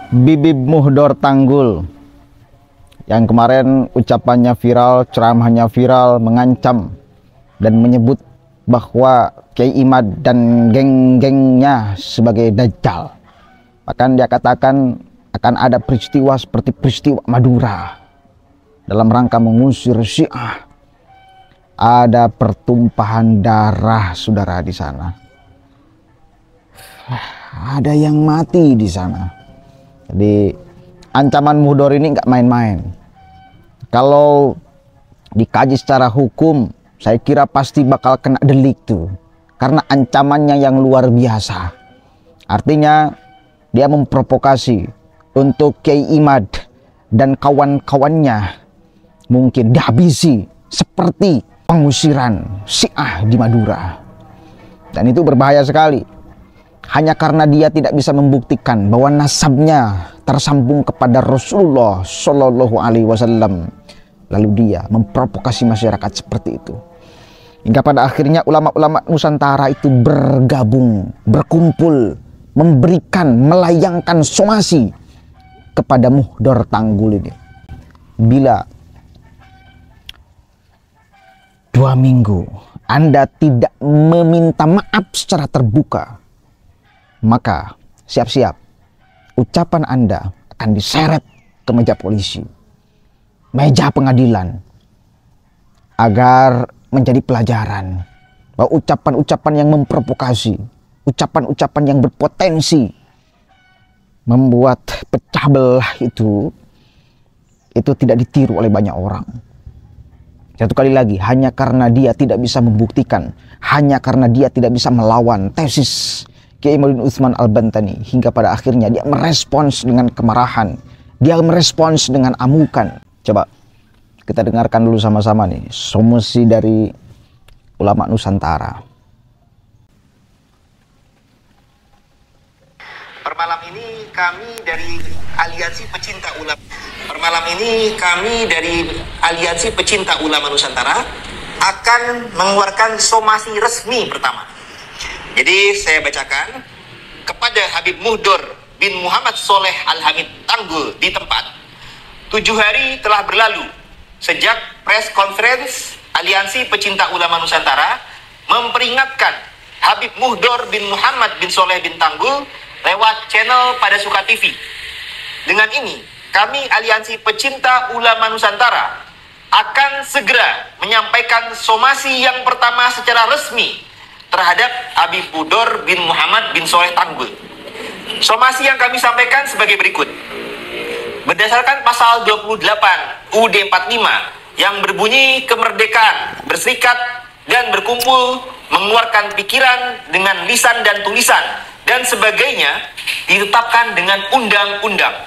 Bibib Muhdor Tanggul yang kemarin ucapannya viral, ceramahnya viral, mengancam dan menyebut bahwa Kiai Imad dan geng-gengnya sebagai dajjal. Bahkan dia katakan akan ada peristiwa seperti peristiwa Madura dalam rangka mengusir Syiah. Ada pertumpahan darah, saudara, di sana. Ada yang mati di sana. Jadi ancaman Muhdor ini nggak main-main. Kalau dikaji secara hukum, saya kira pasti bakal kena delik tuh, karena ancamannya yang luar biasa. Artinya dia memprovokasi untuk Kiai Imad dan kawan-kawannya mungkin dihabisi seperti pengusiran Syiah di Madura. Dan itu berbahaya sekali. Hanya karena dia tidak bisa membuktikan bahwa nasabnya tersambung kepada Rasulullah Shallallahu Alaihi Wasallam, lalu dia memprovokasi masyarakat seperti itu. Hingga pada akhirnya ulama-ulama Nusantara itu bergabung, berkumpul, memberikan, melayangkan somasi kepada Muhdor Tanggul ini. Bila 2 minggu Anda tidak meminta maaf secara terbuka, maka siap-siap ucapan Anda akan diseret ke meja polisi, meja pengadilan, agar menjadi pelajaran bahwa ucapan-ucapan yang memprovokasi, ucapan-ucapan yang berpotensi membuat pecah belah itu tidak ditiru oleh banyak orang. Satu kali lagi, hanya karena dia tidak bisa membuktikan, hanya karena dia tidak bisa melawan tesis Kiai Mauliduddin Utsman Al-Bantani, hingga pada akhirnya dia merespons dengan kemarahan, dia merespons dengan amukan. Coba kita dengarkan dulu sama-sama nih somasi dari ulama Nusantara. Permalam ini kami dari Aliansi Pecinta Ulama. Permalam ini kami dari Aliansi Pecinta Ulama Nusantara akan mengeluarkan somasi resmi pertama. Jadi saya bacakan kepada Habib Muhdor bin Muhammad Soleh Al-Hamid Tanggul di tempat. 7 hari telah berlalu sejak press conference Aliansi Pecinta Ulama Nusantara memperingatkan Habib Muhdor bin Muhammad bin Soleh bin Tanggul lewat channel Pada Suka TV. Dengan ini, kami Aliansi Pecinta Ulama Nusantara akan segera menyampaikan somasi yang pertama secara resmi terhadap Habib Muhdor bin Muhammad bin Soleh Tanggul. Somasi yang kami sampaikan sebagai berikut. Berdasarkan pasal 28 UUD 45 yang berbunyi kemerdekaan, berserikat dan berkumpul, mengeluarkan pikiran dengan lisan dan tulisan dan sebagainya ditetapkan dengan undang-undang,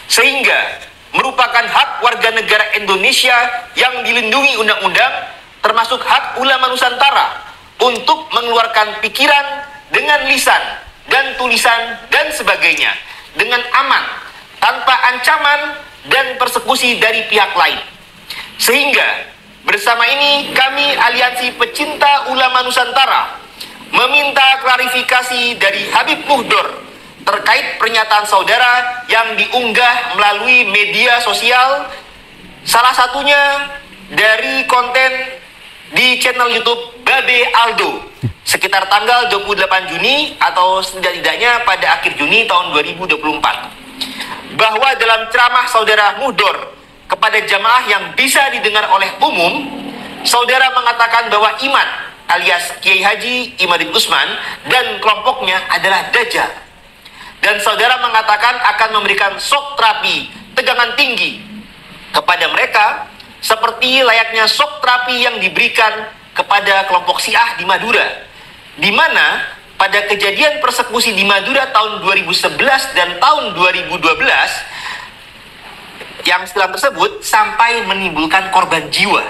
sehingga merupakan hak warga negara Indonesia yang dilindungi undang-undang, termasuk hak ulama Nusantara untuk mengeluarkan pikiran dengan lisan dan tulisan dan sebagainya dengan aman, tanpa ancaman dan persekusi dari pihak lain. Sehingga bersama ini kami Aliansi Pecinta Ulama Nusantara meminta klarifikasi dari Habib Muhdor terkait pernyataan saudara yang diunggah melalui media sosial, salah satunya dari konten di channel YouTube Babe Aldo sekitar tanggal 28 Juni atau setidaknya pada akhir Juni tahun 2024, bahwa dalam ceramah saudara Muhdor kepada jamaah yang bisa didengar oleh umum, saudara mengatakan bahwa Imad alias Kiai Haji Imaduddin Utsman dan kelompoknya adalah dajjal, dan saudara mengatakan akan memberikan shock terapi tegangan tinggi kepada mereka seperti layaknya shock terapi yang diberikan kepada kelompok Syiah di Madura, di mana pada kejadian persekusi di Madura tahun 2011 dan tahun 2012 yang silam tersebut sampai menimbulkan korban jiwa.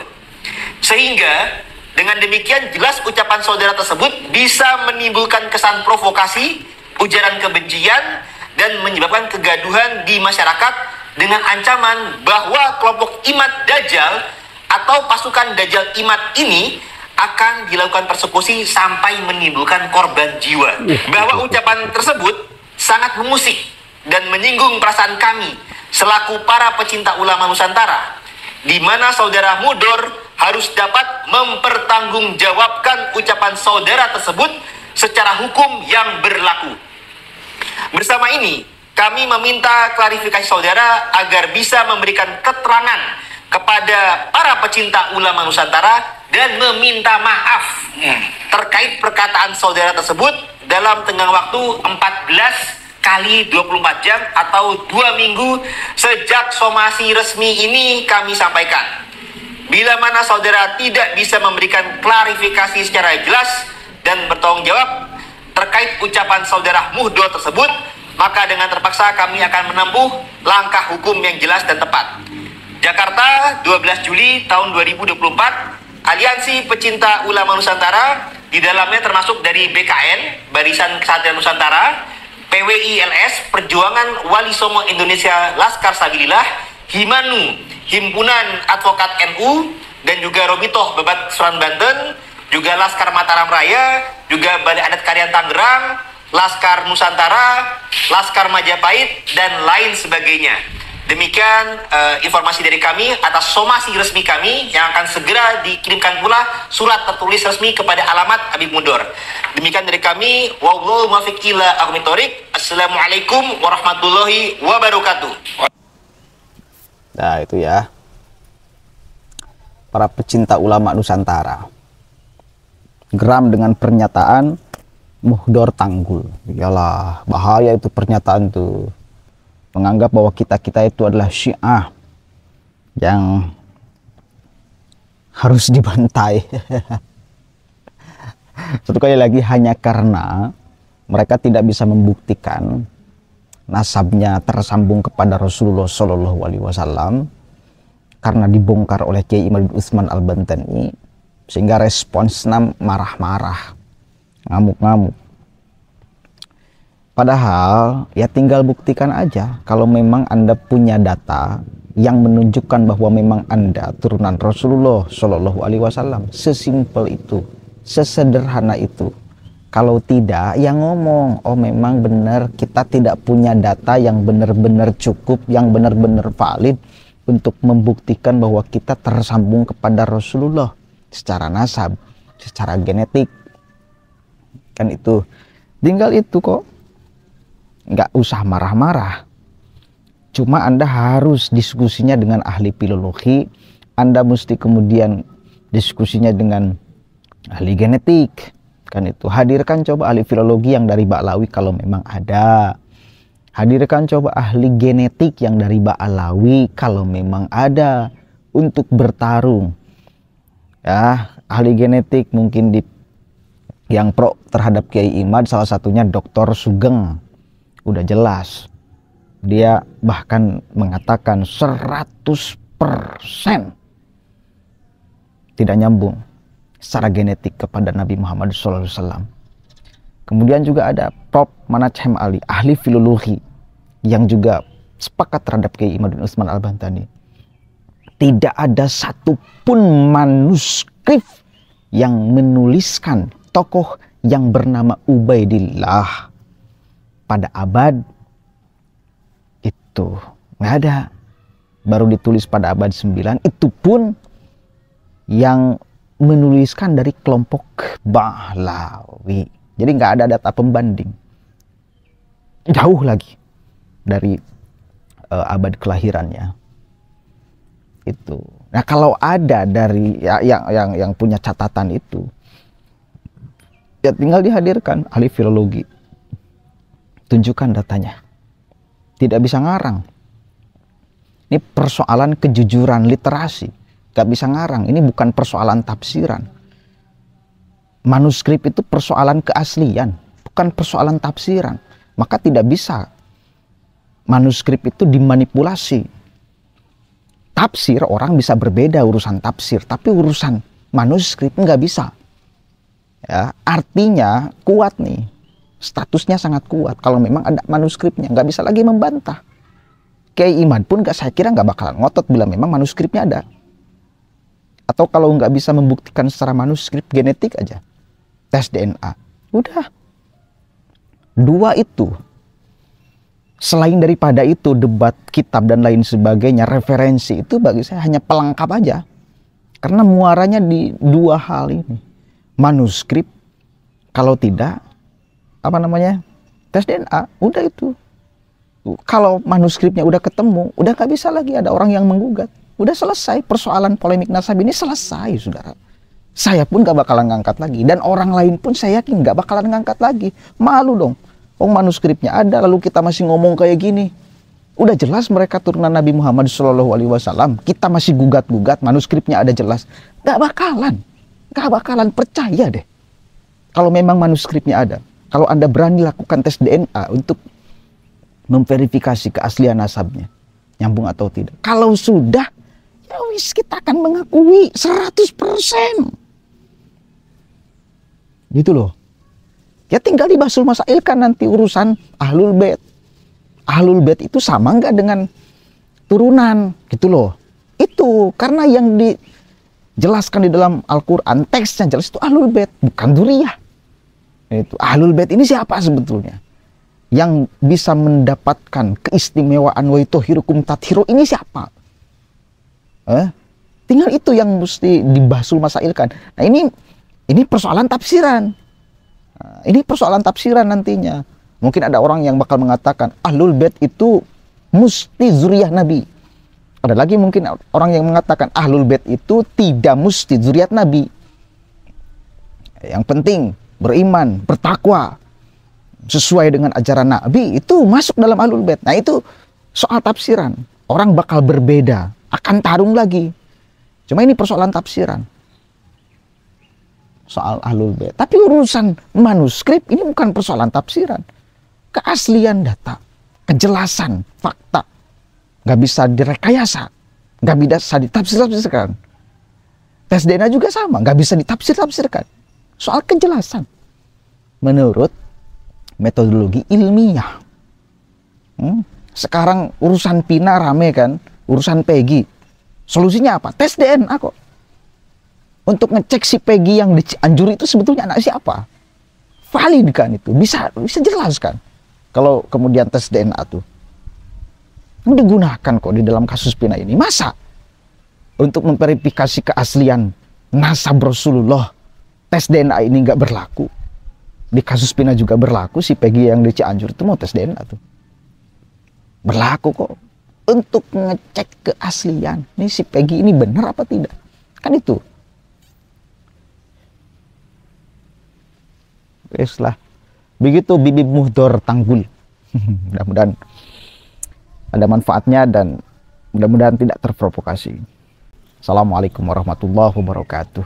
Sehingga dengan demikian jelas ucapan saudara tersebut bisa menimbulkan kesan provokasi, ujaran kebencian, dan menyebabkan kegaduhan di masyarakat dengan ancaman bahwa kelompok Imad Dajjal atau pasukan Dajjal Imad ini akan dilakukan persekusi sampai menimbulkan korban jiwa. Bahwa ucapan tersebut sangat mengusik dan menyinggung perasaan kami selaku para pecinta ulama Nusantara, di mana saudara Mudor harus dapat mempertanggungjawabkan ucapan saudara tersebut secara hukum yang berlaku. Bersama ini, kami meminta klarifikasi saudara agar bisa memberikan keterangan kepada para pecinta ulama Nusantara dan meminta maaf terkait perkataan saudara tersebut dalam tenggang waktu 14 kali 24 jam atau 2 minggu sejak somasi resmi ini kami sampaikan. Bila mana saudara tidak bisa memberikan klarifikasi secara jelas dan bertanggung jawab terkait ucapan saudara Muhdor tersebut, maka dengan terpaksa kami akan menempuh langkah hukum yang jelas dan tepat. Jakarta, 12 Juli tahun 2024, Aliansi Pecinta Ulama Nusantara, di dalamnya termasuk dari BKN, Barisan Kesatria Nusantara, PWI-LS, Perjuangan Wali Songo Indonesia Laskar Sabilillah, Himanu, Himpunan Advokat NU, dan juga Robitoh Bebat Suran Banten, juga Laskar Mataram Raya, juga Balai Adat Karyan Tangerang, Laskar Nusantara, Laskar Majapahit, dan lain sebagainya. Demikian informasi dari kami atas somasi resmi kami yang akan segera dikirimkan pula surat tertulis resmi kepada alamat Habib Mudor. Demikian dari kami. Wallahu muwaffiq ila aqwamit thoriq. Assalamualaikum warahmatullahi wabarakatuh. Nah itu ya, para pecinta ulama Nusantara geram dengan pernyataan Muhdor Tanggul. Yalah, bahaya itu pernyataan tuh. Menganggap bahwa kita itu adalah Syiah yang harus dibantai. Satu kali lagi, hanya karena mereka tidak bisa membuktikan nasabnya tersambung kepada Rasulullah Shallallahu Alaihi Wasallam karena dibongkar oleh Kiai Imaduddin Utsman Al-Bantani, sehingga responsnya marah-marah, ngamuk-ngamuk. Padahal ya tinggal buktikan aja kalau memang Anda punya data yang menunjukkan bahwa memang Anda turunan Rasulullah Shallallahu Alaihi Wasallam. Sesimpel itu, sesederhana itu. Kalau tidak, ya ngomong, oh memang benar kita tidak punya data yang benar-benar cukup, yang benar-benar valid untuk membuktikan bahwa kita tersambung kepada Rasulullah secara nasab, secara genetik. Kan itu, tinggal itu kok. Nggak usah marah-marah. Cuma Anda harus diskusinya dengan ahli filologi, Anda mesti kemudian diskusinya dengan ahli genetik. Kan itu, hadirkan coba ahli filologi yang dari Ba'alawi kalau memang ada. Hadirkan coba ahli genetik yang dari Ba'alawi kalau memang ada untuk bertarung. Ya, ahli genetik mungkin yang pro terhadap Kiai Imad salah satunya Dr. Sugeng. Udah jelas, dia bahkan mengatakan 100% tidak nyambung secara genetik kepada Nabi Muhammad SAW. Kemudian juga ada Prof. Manachem Ali, ahli filologi yang juga sepakat terhadap Kiai Imaduddin Utsman Al-Bantani. Tidak ada satupun manuskrip yang menuliskan tokoh yang bernama Ubaidillah pada abad itu. Nggak ada. Baru ditulis pada abad 9. Itu pun yang menuliskan dari kelompok Ba'alawi. Jadi nggak ada data pembanding. Jauh lagi dari abad kelahirannya. Itu. Nah kalau ada dari yang punya catatan itu, ya tinggal dihadirkan ahli filologi. Tunjukkan datanya. Tidak bisa ngarang. Ini persoalan kejujuran literasi. Gak bisa ngarang. Ini bukan persoalan tafsiran. Manuskrip itu persoalan keaslian, bukan persoalan tafsiran. Maka tidak bisa manuskrip itu dimanipulasi. Tafsir orang bisa berbeda urusan tafsir, tapi urusan manuskrip nggak bisa. Ya, artinya kuat nih. Statusnya sangat kuat kalau memang ada manuskripnya, nggak bisa lagi membantah. Kiai Imad pun saya kira nggak bakalan ngotot bila memang manuskripnya ada. Atau kalau nggak bisa membuktikan secara manuskrip genetik aja, tes DNA, udah. Dua itu Selain daripada itu, debat, kitab, dan lain sebagainya, referensi itu bagi saya hanya pelengkap aja. Karena muaranya di dua hal ini. Manuskrip, kalau tidak, tes DNA, udah itu. Kalau manuskripnya udah ketemu, udah gak bisa lagi ada orang yang menggugat. Udah selesai, persoalan polemik nasab ini selesai, saudara. Saya pun gak bakalan ngangkat lagi. Dan orang lain pun saya yakin gak bakalan ngangkat lagi. Malu dong. Oh, manuskripnya ada, lalu kita masih ngomong kayak gini. Udah jelas mereka turunan Nabi Muhammad SAW. Kita masih gugat-gugat, manuskripnya ada jelas. Gak bakalan percaya deh. Kalau memang manuskripnya ada. Kalau Anda berani lakukan tes DNA untuk memverifikasi keaslian nasabnya. Nyambung atau tidak. Kalau sudah, ya wis, kita akan mengakui 100%. Gitu loh. Ya tinggal dibasul masailkan nanti urusan Ahlul Bait. Ahlul Bait itu sama nggak dengan turunan, gitu loh. Itu karena yang dijelaskan di dalam Al-Quran, teksnya jelas itu Ahlul Bait, bukan Dzurriyyah. Itu Ahlul Bait ini siapa sebetulnya? Yang bisa mendapatkan keistimewaan wa yutahhirukum tathhiro ini siapa? Tinggal itu yang mesti dibasul masailkan. Nah ini persoalan tafsiran. Ini persoalan tafsiran nantinya. Mungkin ada orang yang bakal mengatakan Ahlul Bait itu mesti zuriyah Nabi. Ada lagi mungkin orang yang mengatakan Ahlul Bait itu tidak mesti zuriyat Nabi. Yang penting beriman, bertakwa sesuai dengan ajaran Nabi, itu masuk dalam Ahlul Bait. Nah itu soal tafsiran. Orang bakal berbeda, akan tarung lagi. Cuma ini persoalan tafsiran. Soal Ahlul Bait. Tapi urusan manuskrip ini bukan persoalan tafsiran. Keaslian data, kejelasan fakta, nggak bisa direkayasa, nggak bisa ditafsir-tafsirkan. Tes DNA juga sama, nggak bisa ditafsir-tafsirkan. Soal kejelasan menurut metodologi ilmiah. Sekarang urusan PINA rame kan, urusan Peggy. Solusinya apa? Tes DNA kok. Untuk ngecek si Peggy yang di Cianjur itu sebetulnya anak siapa. Valid kan itu, bisa jelaskan. Kalau kemudian tes DNA tuh digunakan kok di dalam kasus PINA ini. Masa untuk memverifikasi keaslian nasab Rasulullah tes DNA ini nggak berlaku? Di kasus PINA juga berlaku, si Peggy yang di Cianjur itu mau tes DNA tuh. Berlaku kok. Untuk ngecek keaslian. Ini si Peggy ini benar apa tidak? Kan itu. Weslah. Begitu Bibib Muhdor Tanggul. Mudah-mudahan ada manfaatnya dan mudah-mudahan tidak terprovokasi. Assalamualaikum warahmatullahi wabarakatuh.